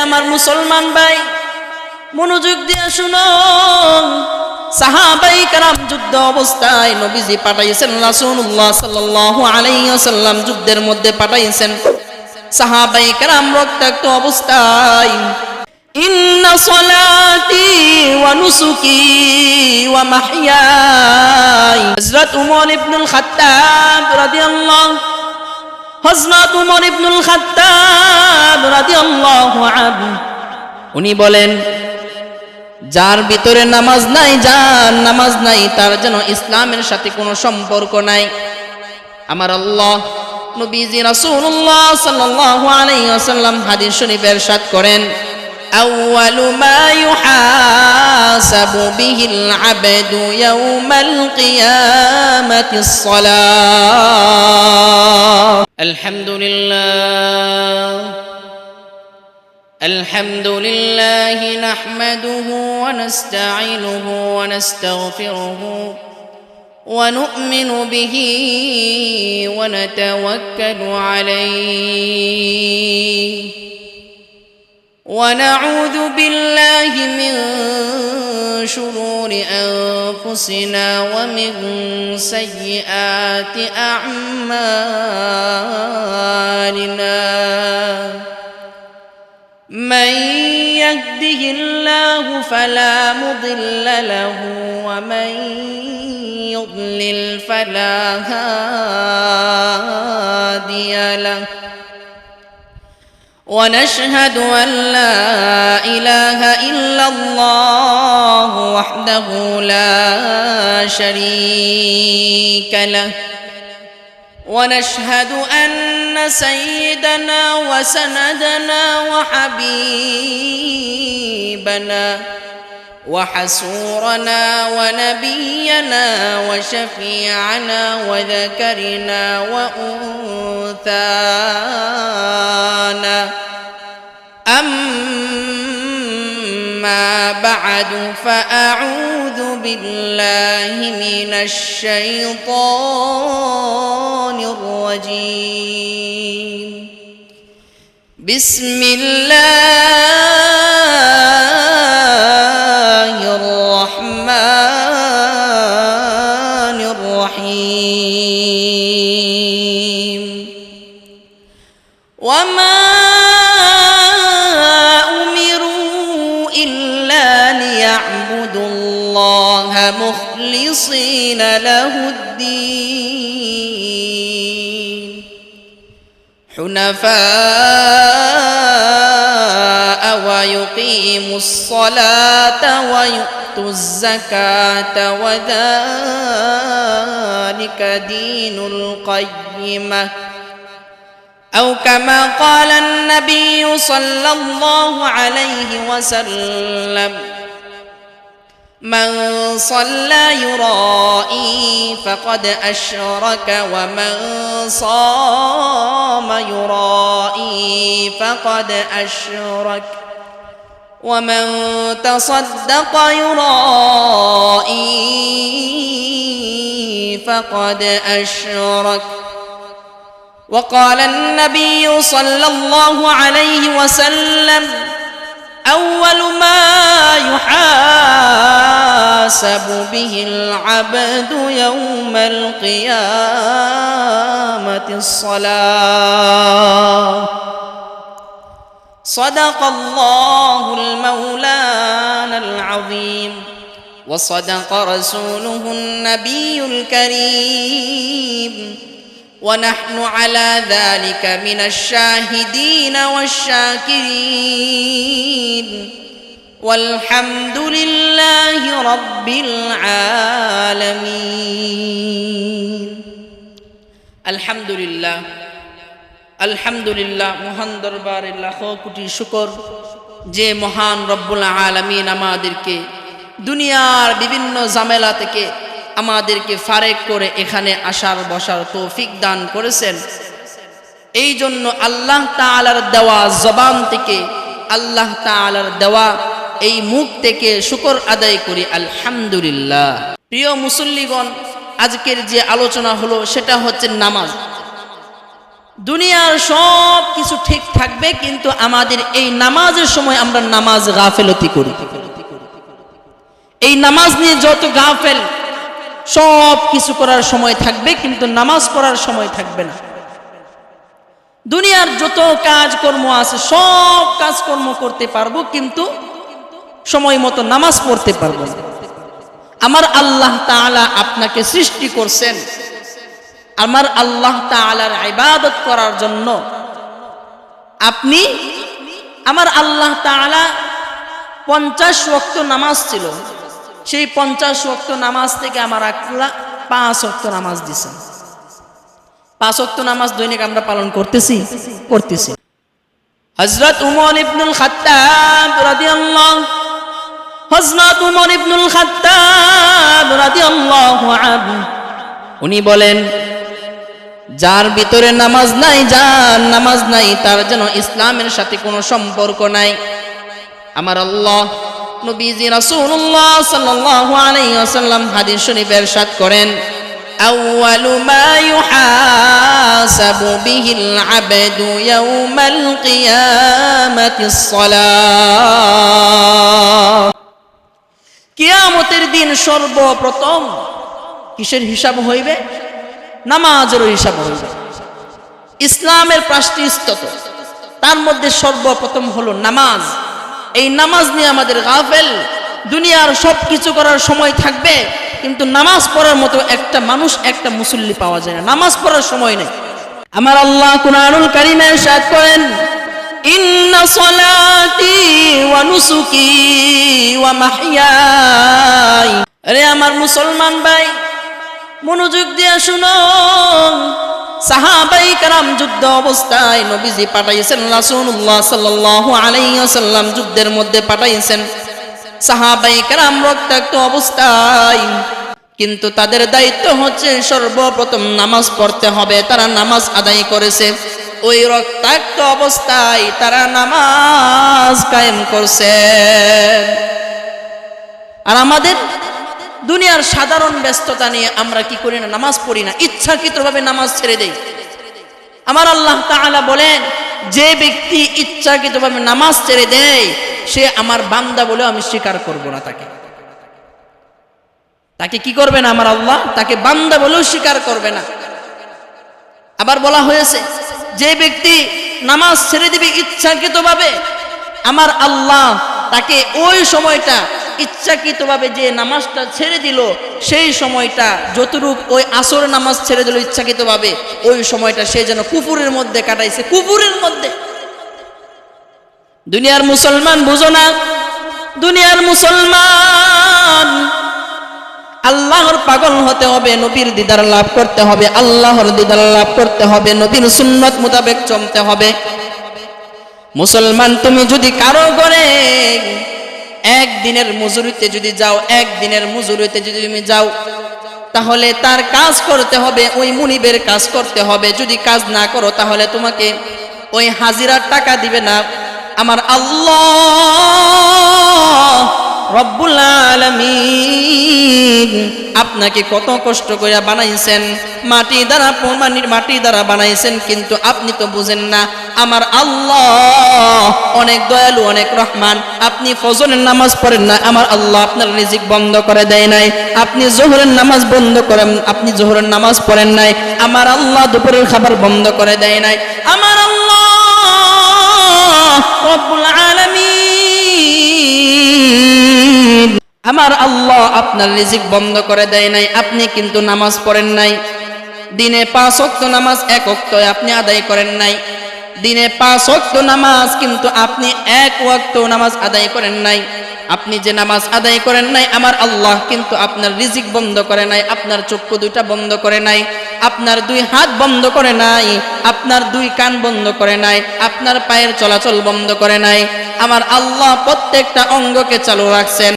আমার মুসলমান ভাই, মনোযোগ দিয়ে শুনো। সাহাবায়ে কেরাম যুদ্ধ অবস্থায় নবীজি পাঠাইছেন, রাসূলুল্লাহ সাল্লাল্লাহু আলাইহি ওয়াসাল্লাম যুদ্ধের মধ্যে পাঠাইছেন। সাহাবায়ে কেরাম রক্তাক্ত অবস্থায়, ইন্না সলাতি ওয়া নুসুকি ওয়া মাহইয়াই, হযরত উমর ইবনুল খাত্তাব রাদিয়াল্লাহু হযরত উমর ইবনুল খাত্তাব রাদিয়াল্লাহু আনহু উনি বলেন, যার ভিতরে নামাজ নাই, যার নামাজ নাই, তার যেন ইসলামের সাথে কোনো সম্পর্ক নাই। আমার আল্লাহ নবীজি রাসূলুল্লাহ সাল্লাল্লাহু আলাইহি ওয়াসাল্লাম হাদিস শরীফে ইরশাদ করেন, আউয়ালু মা ইউহাসাবু বিহিল আবদু ইয়াউমাল কিয়ামাতিস সালাহ। আলহামদুলিল্লাহ الحمد لله نحمده ونستعينه ونستغفره ونؤمن به ونتوكل عليه ونعوذ بالله من شرور أنفسنا ومن سيئات أعمالنا. من يهده الله فلا مضل له ومن يضلل فلا هادي له. ونشهد أن لا إله إلا الله وحده لا شريك له. ونشهد أن سيدنا وسندنا وحبيبنا وحسورنا ونبينا وشفيعنا وذكرنا وأنثانا. أما بعد فأعوذ بالله من الشيطان الرجيم. بسم الله الرحمن الرحيم. وما أمروا إلا ليعبدوا الله مخلصين له الدين حنفاء ويقيموا الصلاة ويؤتوا الزكاة وذلك دين القيمة. أو كما قال النبي صلى الله عليه وسلم: من صلى يرائي فقد أشرك ومن صام يرائي فقد أشرك ومن تصدق يرائي فقد أشرك. وقال النبي صلى الله عليه وسلم: أول ما يحاسب به العبد يوم القيامة الصلاة. صدق الله المولانا العظيم وصدق رسوله النبي الكريم ونحن على ذلك من الشاهدين والشاكرين والحمد لله رب العالمين. الحمد لله الحمد لله মহান দরবারে লাখো কোটি শুকর যে মহান রব্বুল আলামিন আমাদেরকে দুনিয়ার বিভিন্ন ঝামেলা থেকে আমাদেরকে ফারেক করে এখানে আসার বসার তৌফিক দান করেছেন। এই জন্য আল্লাহ তাআলার দেওয়া জবান থেকে, আল্লাহ তাআলার দেওয়া এই মুখ থেকে শুকর আদায় করি আলহামদুলিল্লাহ। প্রিয় মুসল্লিগণ, আজকের যে আলোচনা হলো সেটা হচ্ছে নামাজ। দুনিয়ার সব কিছু ঠিক থাকবে, কিন্তু আমাদের এই নামাজের সময় আমরা নামাজ গাফেলতি করি। এই নামাজ নিয়ে যত গাফেল, সব কিছু করার সময় থাকবে কিন্তু নামাজ পড়ার সময় থাকবে না। দুনিয়ার যত কাজকর্ম আছে সব কাজকর্ম করতে পারবো, কিন্তু সময় মতো নামাজ পড়তে পারবো না। আমার আল্লাহ তাআলা আপনাকে সৃষ্টি করছেন আমার আল্লাহ তাআলার ইবাদত করার জন্য। আপনি আমার আল্লাহ তাআলা 50 ওয়াক্ত নামাজ ছিল, সেই 50 ওয়াক্ত নামাজ থেকে আমার আল্লাহ 5 ওয়াক্ত নামাজ দিয়েছেন। 5 ওয়াক্ত নামাজ দৈনিক আমরা পালন করতেছি। হযরত উমর ইবনুল খাত্তাব রাদিয়াল্লাহু আনহু উনি বলেন, যার ভিতরে নামাজ নাই, যার নামাজ নাই, তার যেন ইসলামের সাথে কোনো সম্পর্ক নাই। আমার আল্লাহ নবীজি রাসূলুল্লাহ সাল্লাল্লাহু আলাইহি ওয়াসাল্লাম হাদিস শরীফে ইরশাদ করেন, আউয়ালু মা ইউহাসাবু বিহিল আবদু ইয়াউমাল কিয়ামাতিস সালাহ। কিয়ামতের দিন সর্বপ্রথম কিসের হিসাব হইবে? নামাজের হিসাব হইবে। ইসলামের 5টি স্তর, তার মধ্যে সর্বপ্রথম হলো নামাজ। এই নামাজ নিয়ে আমাদের গাফেল। দুনিয়ার সব কিছু করার সময় থাকবে, কিন্তু নামাজ পড়ার মতো একটা মানুষ, একটা মুসল্লি পাওয়া যায় না, নামাজ পড়ার সময় নেই। আমার আল্লাহ কুরআনুল কারীমে ইরশাদ করেন, ইন্না সলাতি ওয়া নুসুকি ওয়া মাহইয়াই। আরে আমার মুসলমান ভাই, মনোযোগ দিয়ে শুনো। সাহাবায়ে কেরাম যুদ্ধ অবস্থায় নবীজি পাঠাইছেন, রাসূলুল্লাহ সাল্লাল্লাহু আলাইহি ওয়াসাল্লাম যুদ্ধের মধ্যে পাঠাইছেন। সাহাবায়ে কেরাম রক্তাক্ত অবস্থায়, কিন্তু তাদের দায়িত্ব হচ্ছে সর্বপ্রথম নামাজ পড়তে হবে। তারা নামাজ আদায় করেছে, ওই রক্তাক্ত অবস্থায় তারা নামাজ কায়েম করছে। আর আমাদের দুনিয়ার সাধারণ ব্যস্ততা নিয়ে আমরা কি করি না? নামাজ পড়ি না, ইচ্ছাকৃতভাবে নামাজ ছেড়ে দেই। আমার আল্লাহ তাআলা বলেন, যে ব্যক্তি ইচ্ছাকৃতভাবে নামাজ ছেড়ে দেয় সে আমার বান্দা বলে আমি স্বীকার করব না। তাকে কি করবে না? আমার আল্লাহ তাকে বান্দা বলেও স্বীকার করবে না। আবার বলা হয়েছে, যে ব্যক্তি নামাজ ছেড়ে দিবে ইচ্ছাকৃতভাবে, আমার আল্লাহ তাকে ওই সময়টা ইচ্ছাকৃতভাবে যে নামাজটা ছেড়ে দিল, সেই সময়টা যতটুকু ওই আসর নামাজ ছেড়ে দিল ইচ্ছাকৃতভাবে, ওই সময়টা সে যেন কুফুরের মধ্যে কাটাইছে, কুফুরের মধ্যে। দুনিয়ার মুসলমান বুঝো না, দুনিয়ার মুসলমান আল্লাহর পাগল হতে হবে, নবীর দিদার লাভ করতে হবে, আল্লাহর দিদার লাভ করতে হবে, নবীর সুন্নাত মোতাবেক চলতে হবে। মুসলমান, তুমি যদি কারো করে একদিনের মজুরিতে যদি যাও, একদিনের মজুরিতে যদি তুমি যাও, তাহলে তার কাজ করতে হবে, ওই মুনিবের কাজ করতে হবে। যদি কাজ না করো তাহলে তোমাকে ওই হাজিরার টাকা দিবে না। আমার আল্লাহ রব্বুল আলামিন আপনাকে কত কষ্ট করে বানাইছেন, মাটি দ্বারা বানাইছেন, কিন্তু আপনি তো বুঝেন না। আমার আল্লাহ অনেক দয়ালু, অনেক রহমান। আপনি ফজরের নামাজ পড়েন না, আমার আল্লাহ আপনার রিজিক বন্ধ করে দেয় নাই। আপনি জোহরের নামাজ বন্ধ করেন, আপনি জোহরের নামাজ পড়েন নাই, আমার আল্লাহ দুপুরের খাবার বন্ধ করে দেয় নাই। আমার আল্লাহ রব্বুল আলামিন, আমার আল্লাহ আপনার রিজিক বন্ধ করে দেয় নাই। আপনি কিন্তু নামাজ পড়েন নাই। দিনে 5 ওয়াক্ত নামাজ 1 ওয়াক্ত আপনি আদায় করেন নাই। দিনে 5 ওয়াক্ত নামাজ, কিন্তু আপনি 1 ওয়াক্ত নামাজ আদায় করেন নাই। আপনি যে নামাজ আদায় করেন নাই, আমার আল্লাহ কিন্তু আপনার রিজিক বন্ধ করে নাই, আপনার চক্ষু দুইটা বন্ধ করে নাই, আপনার 2 হাত বন্ধ করে নাই, আপনার 2 কান বন্ধ করে নাই, আপনার পায়ের চলাচল বন্ধ করে নাই। আমার আল্লাহ প্রত্যেকটা অঙ্গকে চালু রাখছেন।